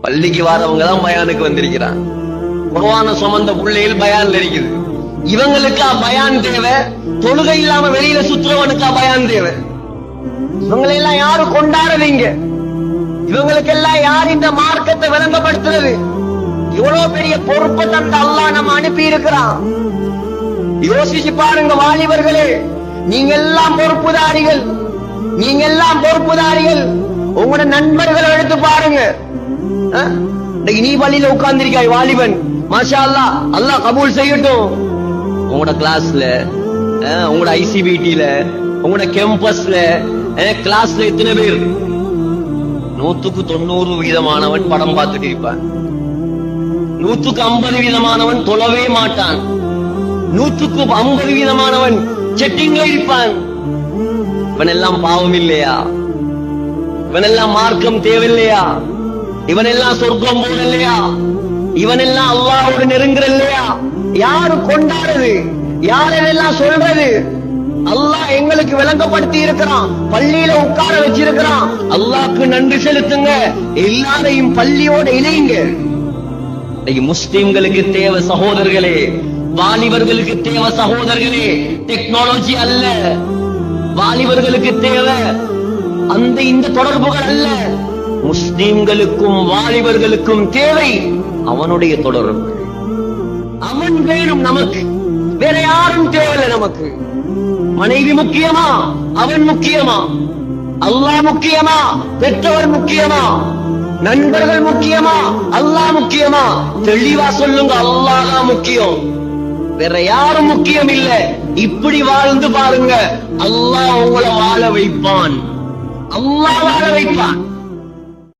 பள்ளிக்கு வாரவங்க தான் பயானுக்கு வந்திருக்கிறான். குர்ஆன சுமந்த பிள்ளைகள் பயான்ல இருக்குது. இவங்களுக்கா பயான் தேவை? தொழுகை இல்லாம வெளியில சுற்றுறவனுக்கா பயான் தேவை? இவங்களெல்லாம் யாரு கொண்டாடுறீங்க? இவங்களுக்கெல்லாம் யார் இந்த மார்க்கத்தை விளங்கப்படுத்துறது? இவ்வளவு பெரிய பொறுப்பை தந்த அல்லாஹ் நம்ம அனுப்பி இருக்கிறான். யோசிச்சு பாருங்க வாலிபர்களே, நீங்க எல்லாம் பொறுப்புதாரிகள், நீங்க எல்லாம் பொறுப்புதாரிகள். உங்களோட நண்பர்களை எடுத்து பாருங்க. நீ பள்ளியில உட்கார்ந்திருக்காய் வாலிபன், மாஷா அல்லாஹ், அல்லாஹ் கபூல் செய்யட்டும். உங்களோட கிளாஸ்ல, உங்களோட ஐசிபிடில, உங்களோட கேம்பஸ்ல, கிளாஸ்ல எத்தனை பேர்? 100% படம் பார்த்துட்டு இருப்பான். 150% தொழவே மாட்டான். 150% செட்டிங்ல இருப்பான். இவனெல்லாம் பாவம் இல்லையா? இவனெல்லாம் மார்க்கம் தேவையில்லையா? இவனெல்லாம் சொர்க்கம் போல இல்லையா? இவனெல்லாம் அல்லாஹ்வோடு நெருங்குற இல்லையா? யாரு கொண்டாடுறது? யாரெல்லாம் சொல்றது? அல்லாஹ் எங்களுக்கு விளங்கப்படுத்தி இருக்கிறான், பள்ளியில உட்கார வச்சிருக்கிறான். அல்லாஹ்க்கு நன்றி செலுத்துங்க, எல்லாரையும் பள்ளியோட இணைங்க. முஸ்லிம்களுக்கு தேவை சகோதரர்களே, வாலிபர்களுக்கு தேவை சகோதரர்களே, டெக்னாலஜி அல்ல. வாலிபர்களுக்கு தேவை அந்த இந்த தொடர்புகள் அல்ல. முஸ்லிம்களுக்கும் வாலிபர்களுக்கும் தேவை அவனுடைய தொடர்பு. அவன் வேணும் நமக்கு, வேற யாரும் தேவையில்லை நமக்கு. மனைவி முக்கியமா? அவன் முக்கியமா? அல்லாஹ் முக்கியமா? பெற்றவர் முக்கியமா? நண்பர்கள் முக்கியமா? அல்லாஹ் முக்கியமா? தெளிவா சொல்லுங்க, அல்லாஹ் தான் முக்கியம், வேற யாரும் முக்கியம் இல்ல. இப்படி வாழ்ந்து பாருங்க, அல்லாஹ் உங்களை வாழ வைப்பான். அல்லாஹ் வாழ வைப்பான்.